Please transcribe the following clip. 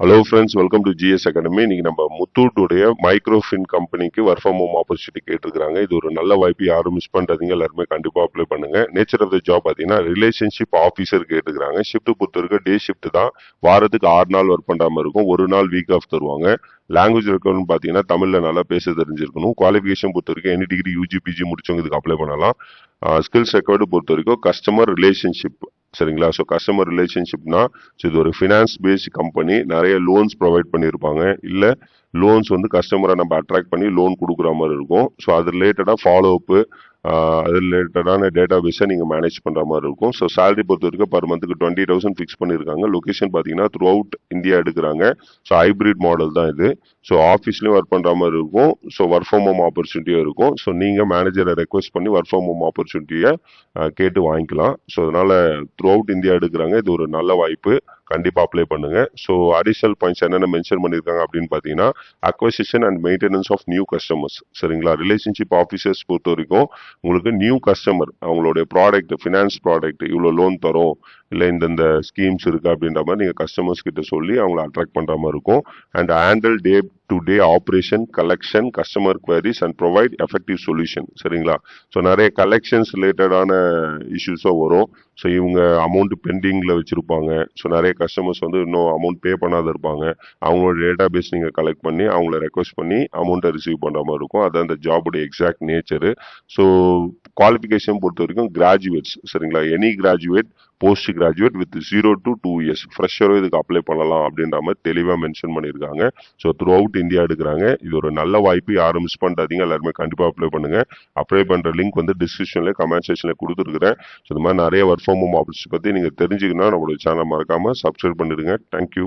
Hello friends, welcome to GS academy. இன்னைக்கு நம்ம முத்தூட்டுடைய மைக்ரோஃபின் கம்பெனிக்கு ஒர்க் ஃப்ரம் ஹோம் ஆப்பர்ச்சுனிட்டி கேட்டிருக்காங்க. இது ஒரு நல்ல வாய்ப்பு, யாரும் மிஸ் பண்றாதீங்க. எல்லாருமே கண்டிப்பா அப்ளை பண்ணுங்க. நேச்சர் ஆஃப் த ஜாப் பார்த்தீங்கன்னா ரிலேஷன்ஷிப் ஆஃபீஸர் கேட்டிருக்காங்க. ஷிஃப்ட் பொறுத்த வரைக்கும் டே ஷிஃப்ட் தான். வாரத்துக்கு 6 நாள் ஒர்க் பண்றாம இருக்கும். ஒரு நாள் வீக் ஆஃப் தருவாங்க. லாங்குவேஜ் இருக்கணும்னு பார்த்தீங்கன்னா தமிழ்ல நல்லா பேச தெரிஞ்சிருக்கணும். குவாலிஃபிகேஷன் பொறுத்த வரைக்கும் எனி டிகிரி யூஜி பிஜி முடிச்சவங்க இதுக்கு அப்ளை பண்ணலாம். ஸ்கில்ஸ் ரெக்கார்டு பொறுத்த வரைக்கும் கஸ்டமர் ரிலேஷன்ஷிப், சரிங்களா? ஸோ கஸ்டமர் ரிலேஷன்ஷிப்னா இது ஒரு ஃபினான்ஸ் பேஸ்ட் கம்பெனி. நிறைய லோன்ஸ் ப்ரொவைட் பண்ணியிருப்பாங்க. இல்லை லோன்ஸ் வந்து கஸ்டமரை நம்ம அட்ராக்ட் பண்ணி லோன் கொடுக்குற மாதிரி இருக்கும். ஸோ அது ரிலேட்டடாக ஃபாலோ அப்பு, அது ரிலேட்டடான டேட்டா பேஸை நீங்கள் மேனேஜ் பண்ணுற மாதிரி இருக்கும். ஸோ சேலரி பொறுத்த வரைக்கும் பர் மந்த்துக்கு 20,000 ஃபிக்ஸ் பண்ணியிருக்காங்க. லொக்கேஷன் பார்த்தீங்கன்னா த்ரூ அவுட் இந்தியா எடுக்கிறாங்க. ஸோ ஹைப்ரிட் மாடல் தான் இது. ஸோ ஆஃபீஸ்லேயும் ஒர்க் பண்ணுற மாதிரி இருக்கும். ஸோ ஒர்க் ஃப்ரம் ஹோம் ஆப்பர்ச்சுனிட்டியும் இருக்கும். ஸோ நீங்கள் மேனேஜரை ரெக்வஸ்ட் பண்ணி ஒர்க் ஃப்ரம் ஹோம் ஆப்பர்ச்சுனிட்டியை கேட்டு வாங்கிக்கலாம். ஸோ அதனால த்ரூ அவுட் இந்தியா எடுக்கிறாங்க. இது ஒரு நல்ல வாய்ப்பு, கண்டிப்பாக அப்ளை பண்ணுங்க. ஸோ அடிஷனல் பாயிண்ட்ஸ் என்னென்ன மென்ஷன் பண்ணியிருக்காங்க அப்படின்னு பார்த்தீங்கன்னா acquisition and maintenance of new customers, சரிங்களா? ரிலேஷன்ஷிப் ஆஃபீஸர்ஸ் பொறுத்த வரைக்கும் உங்களுக்கு நியூ கஸ்டமர், அவங்களுடைய ப்ராடக்ட், ஃபினான்ஸ் ப்ராடக்ட், இவ்வளோ லோன் தரும், இல்லை இந்தந்த ஸ்கீம்ஸ் இருக்கு அப்படின்ற மாதிரி நீங்கள் கஸ்டமர்ஸ் கிட்ட சொல்லி அவங்களை அட்ராக்ட் பண்ணுற மாதிரி இருக்கும். And handle day to day operation, collection, customer queries and provide effective solution, சரிங்களா? ஸோ நிறைய கலெக்ஷன்ஸ் ரிலேட்டடான இஷ்யூஸும் வரும். ஸோ இவங்க அமௌண்ட் பெண்டிங்கில் வச்சுருப்பாங்க. ஸோ நிறைய கஸ்டமர்ஸ் வந்து இன்னும் அமௌண்ட் பே பண்ணாத இருப்பாங்க. அவங்களோட டேட்டா பேஸ் நீங்கள் கலெக்ட் பண்ணி அவங்கள ரெக்வஸ்ட் பண்ணி அமௌண்ட்டை ரிசீவ் பண்ணுற மாதிரி இருக்கும். அதான் அந்த ஜாபுடைய எக்ஸாக்ட் நேச்சரு. ஸோ குவாலிஃபிகேஷன் பொறுத்த வரைக்கும் கிராஜுவேட்ஸ், சரிங்களா? Any graduate, post graduate with 0 to 2 years ஃப்ரெஷரும் இதுக்கு அப்ளை பண்ணலாம் அப்படின்ற மாதிரி தெளிவாக மென்ஷன் பண்ணியிருக்காங்க. ஸோ த்ரூ அவுட் இந்தியா எடுக்கிறாங்க. இது ஒரு நல்ல வாய்ப்பு, யாரும் மிஸ் பண்ணாதீங்க. எல்லாருமே கண்டிப்பாக அப்ளை பண்ணுங்க. அப்ளை பண்ணுற லிங்க் வந்து டிஸ்கிரிப்ஷனில் கமெண்ட் செக்ஷனில் கொடுத்துருக்குறேன். ஸோ இந்த மாதிரி நிறைய ஒர்க் ஃப்ரம் ஹோம் ஆப்பர்ச்சுனிட்டி பற்றி நீங்கள் தெரிஞ்சுக்கணும். நம்மளோட சேனல் மறக்காமல் சப்ஸ்கிரைப் பண்ணிடுங்க. தேங்க்யூ.